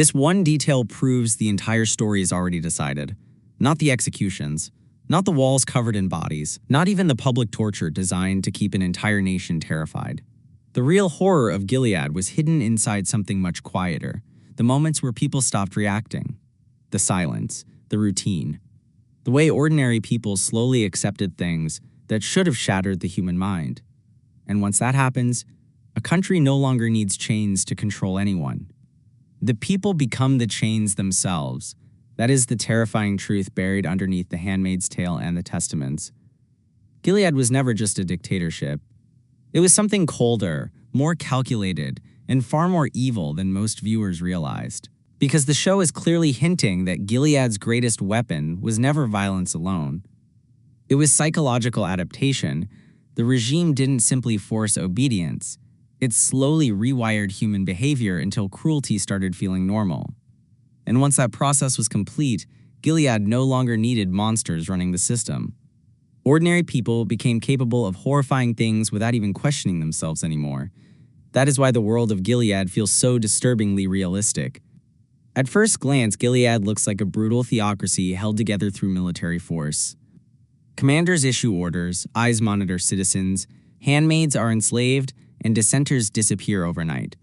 This one detail proves the entire story is already decided. Not the executions, not the walls covered in bodies, not even the public torture designed to keep an entire nation terrified. The real horror of Gilead was hidden inside something much quieter, the moments where people stopped reacting. The silence, the routine, the way ordinary people slowly accepted things that should have shattered the human mind. And once that happens, a country no longer needs chains to control anyone. The people become the chains themselves. That is the terrifying truth buried underneath the Handmaid's Tale and the Testaments. Gilead was never just a dictatorship. It was something colder, more calculated, and far more evil than most viewers realized. Because the show is clearly hinting that Gilead's greatest weapon was never violence alone. It was psychological adaptation. The regime didn't simply force obedience. It slowly rewired human behavior until cruelty started feeling normal. And once that process was complete, Gilead no longer needed monsters running the system. Ordinary people became capable of horrifying things without even questioning themselves anymore. That is why the world of Gilead feels so disturbingly realistic. At first glance, Gilead looks like a brutal theocracy held together through military force. Commanders issue orders, eyes monitor citizens, handmaids are enslaved, and dissenters disappear overnight.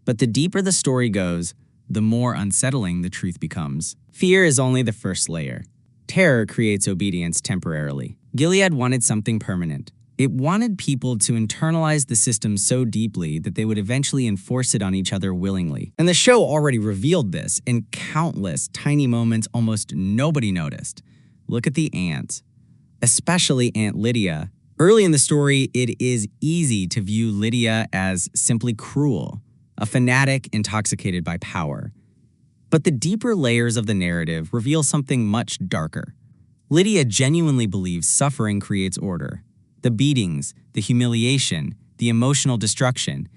But the deeper the story goes, the more unsettling the truth becomes. Fear is only the first layer. Terror creates obedience temporarily. Gilead wanted something permanent. It wanted people to internalize the system so deeply that they would eventually enforce it on each other willingly. And the show already revealed this in countless tiny moments almost nobody noticed. Look at the ants, especially Aunt Lydia. Early in the story, it is easy to view Lydia as simply cruel, a fanatic intoxicated by power. But the deeper layers of the narrative reveal something much darker. Lydia genuinely believes suffering creates order. The beatings, the humiliation, the emotional destruction.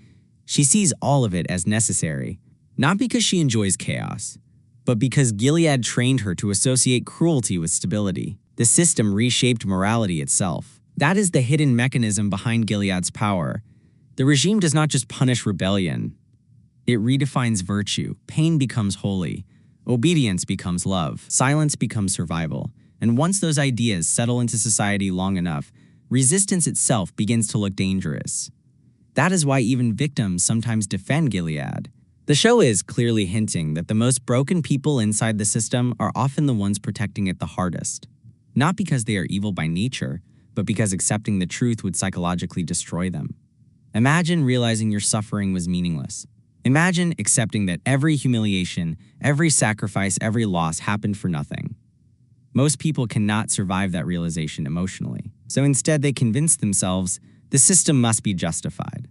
She sees all of it as necessary, not because she enjoys chaos, but because Gilead trained her to associate cruelty with stability. The system reshaped morality itself. That is the hidden mechanism behind Gilead's power. The regime does not just punish rebellion. It redefines virtue. Pain becomes holy. Obedience becomes love. Silence becomes survival. And once those ideas settle into society long enough, resistance itself begins to look dangerous. That is why even victims sometimes defend Gilead. The show is clearly hinting that the most broken people inside the system are often the ones protecting it the hardest. Not because they are evil by nature, but because accepting the truth would psychologically destroy them. Imagine realizing your suffering was meaningless. Imagine accepting that every humiliation, every sacrifice, every loss happened for nothing. Most people cannot survive that realization emotionally. So instead, they convince themselves the system must be justified.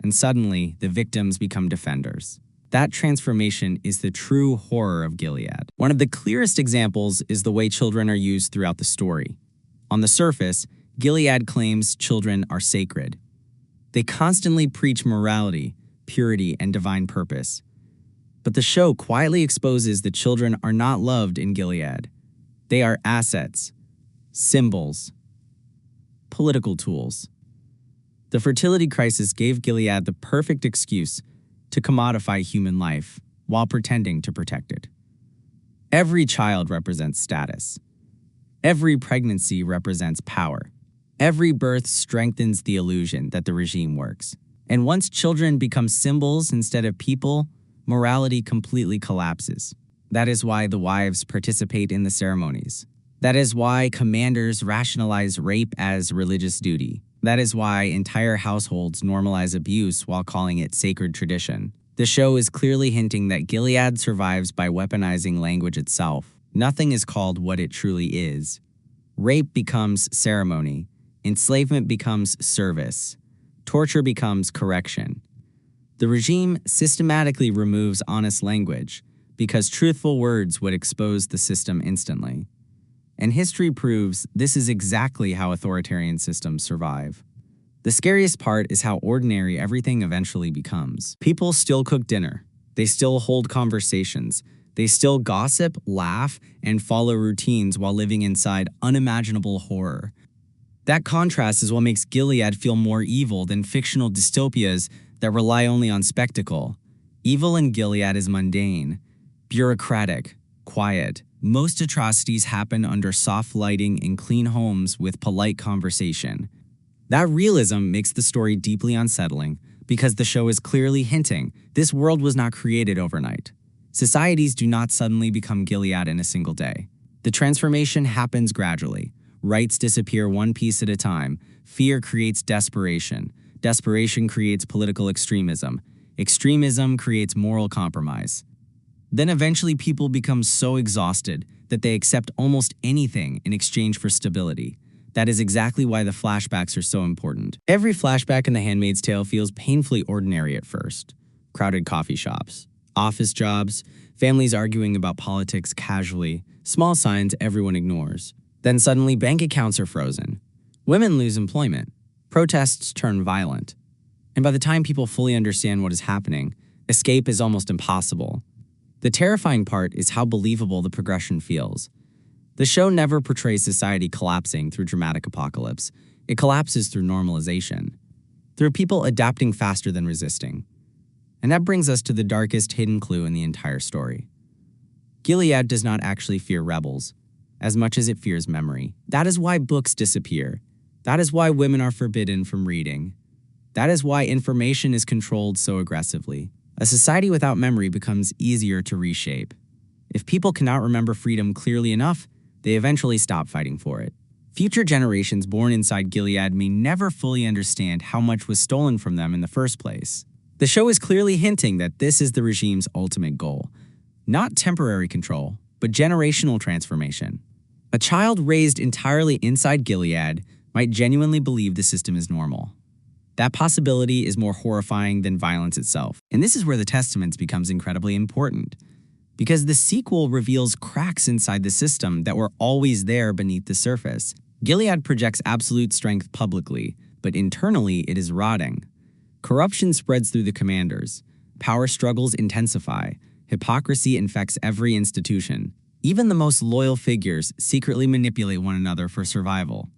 And suddenly, the victims become defenders. That transformation is the true horror of Gilead. One of the clearest examples is the way children are used throughout the story. On the surface, Gilead claims children are sacred. They constantly preach morality, purity, and divine purpose. But the show quietly exposes that children are not loved in Gilead. They are assets, symbols, political tools. The fertility crisis gave Gilead the perfect excuse to commodify human life while pretending to protect it. Every child represents status. Every pregnancy represents power. Every birth strengthens the illusion that the regime works. And once children become symbols instead of people, morality completely collapses. That is why the wives participate in the ceremonies. That is why commanders rationalize rape as religious duty. That is why entire households normalize abuse while calling it sacred tradition. The show is clearly hinting that Gilead survives by weaponizing language itself. Nothing is called what it truly is. Rape becomes ceremony. Enslavement becomes service. Torture becomes correction. The regime systematically removes honest language because truthful words would expose the system instantly. And history proves this is exactly how authoritarian systems survive. The scariest part is how ordinary everything eventually becomes. People still cook dinner. They still hold conversations. They still gossip, laugh, and follow routines while living inside unimaginable horror. That contrast is what makes Gilead feel more evil than fictional dystopias that rely only on spectacle. Evil in Gilead is mundane, bureaucratic, quiet. Most atrocities happen under soft lighting in clean homes with polite conversation. That realism makes the story deeply unsettling because the show is clearly hinting this world was not created overnight. Societies do not suddenly become Gilead in a single day. The transformation happens gradually. Rights disappear one piece at a time. Fear creates desperation. Desperation creates political extremism. Extremism creates moral compromise. Then eventually people become so exhausted that they accept almost anything in exchange for stability. That is exactly why the flashbacks are so important. Every flashback in The Handmaid's Tale feels painfully ordinary at first. Crowded coffee shops, office jobs, families arguing about politics casually, small signs everyone ignores. Then suddenly bank accounts are frozen. Women lose employment. Protests turn violent. And by the time people fully understand what is happening, escape is almost impossible. The terrifying part is how believable the progression feels. The show never portrays society collapsing through dramatic apocalypse. It collapses through normalization, through people adapting faster than resisting. And that brings us to the darkest hidden clue in the entire story. Gilead does not actually fear rebels, as much as it fears memory. That is why books disappear. That is why women are forbidden from reading. That is why information is controlled so aggressively. A society without memory becomes easier to reshape. If people cannot remember freedom clearly enough, they eventually stop fighting for it. Future generations born inside Gilead may never fully understand how much was stolen from them in the first place. The show is clearly hinting that this is the regime's ultimate goal. Not temporary control, but generational transformation. A child raised entirely inside Gilead might genuinely believe the system is normal. That possibility is more horrifying than violence itself. And this is where the Testaments becomes incredibly important, because the sequel reveals cracks inside the system that were always there beneath the surface. Gilead projects absolute strength publicly, but internally it is rotting. Corruption spreads through the commanders. Power struggles intensify. Hypocrisy infects every institution. Even the most loyal figures secretly manipulate one another for survival.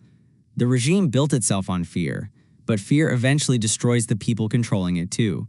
The regime built itself on fear, but fear eventually destroys the people controlling it too.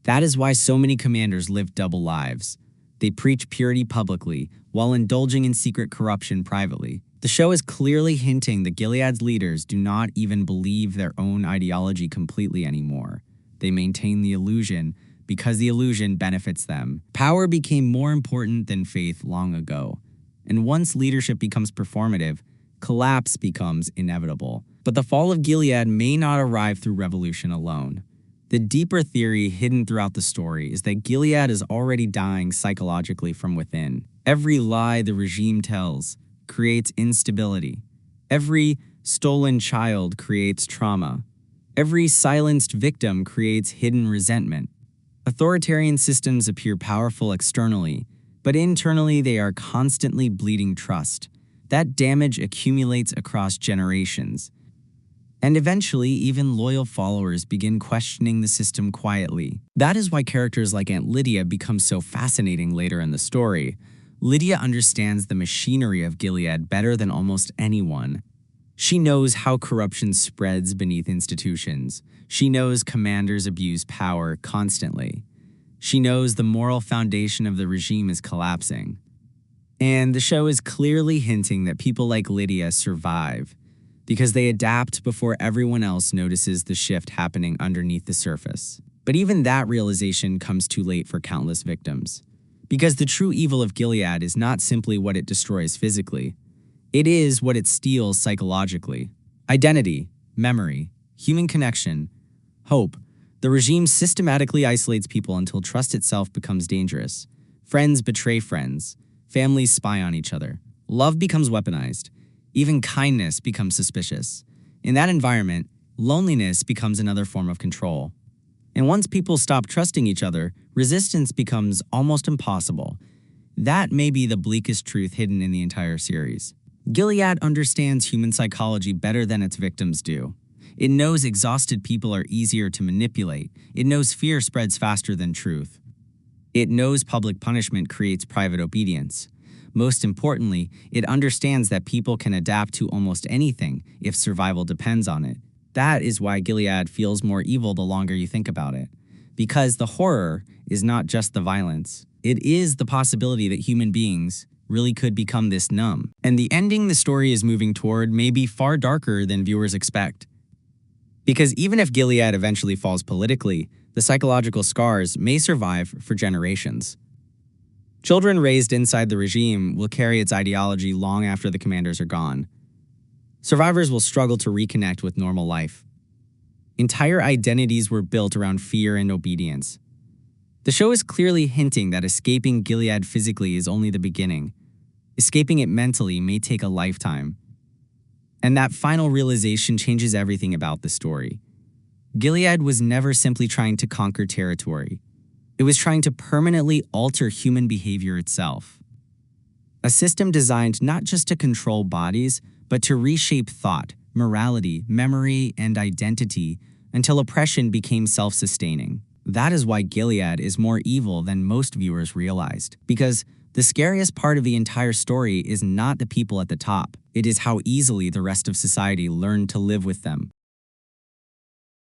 That is why so many commanders live double lives. They preach purity publicly while indulging in secret corruption privately. The show is clearly hinting that Gilead's leaders do not even believe their own ideology completely anymore. They maintain the illusion because the illusion benefits them. Power became more important than faith long ago. And once leadership becomes performative, collapse becomes inevitable. But the fall of Gilead may not arrive through revolution alone. The deeper theory hidden throughout the story is that Gilead is already dying psychologically from within. Every lie the regime tells creates instability. Every stolen child creates trauma. Every silenced victim creates hidden resentment. Authoritarian systems appear powerful externally, but internally they are constantly bleeding trust. That damage accumulates across generations. And eventually, even loyal followers begin questioning the system quietly. That is why characters like Aunt Lydia become so fascinating later in the story. Lydia understands the machinery of Gilead better than almost anyone. She knows how corruption spreads beneath institutions. She knows commanders abuse power constantly. She knows the moral foundation of the regime is collapsing. And the show is clearly hinting that people like Lydia survive because they adapt before everyone else notices the shift happening underneath the surface. But even that realization comes too late for countless victims. Because the true evil of Gilead is not simply what it destroys physically. It is what it steals psychologically. Identity, memory, human connection, hope. The regime systematically isolates people until trust itself becomes dangerous. Friends betray friends. Families spy on each other. Love becomes weaponized. Even kindness becomes suspicious. In that environment, loneliness becomes another form of control. And once people stop trusting each other, resistance becomes almost impossible. That may be the bleakest truth hidden in the entire series. Gilead understands human psychology better than its victims do. It knows exhausted people are easier to manipulate. It knows fear spreads faster than truth. It knows public punishment creates private obedience. Most importantly, it understands that people can adapt to almost anything if survival depends on it. That is why Gilead feels more evil the longer you think about it. Because the horror is not just the violence. It is the possibility that human beings really could become this numb. And the ending the story is moving toward may be far darker than viewers expect. Because even if Gilead eventually falls politically, the psychological scars may survive for generations. Children raised inside the regime will carry its ideology long after the commanders are gone. Survivors will struggle to reconnect with normal life. Entire identities were built around fear and obedience. The show is clearly hinting that escaping Gilead physically is only the beginning. Escaping it mentally may take a lifetime. And that final realization changes everything about the story. Gilead was never simply trying to conquer territory. It was trying to permanently alter human behavior itself. A system designed not just to control bodies, but to reshape thought, morality, memory, and identity until oppression became self-sustaining. That is why Gilead is more evil than most viewers realized. Because the scariest part of the entire story is not the people at the top. It is how easily the rest of society learned to live with them.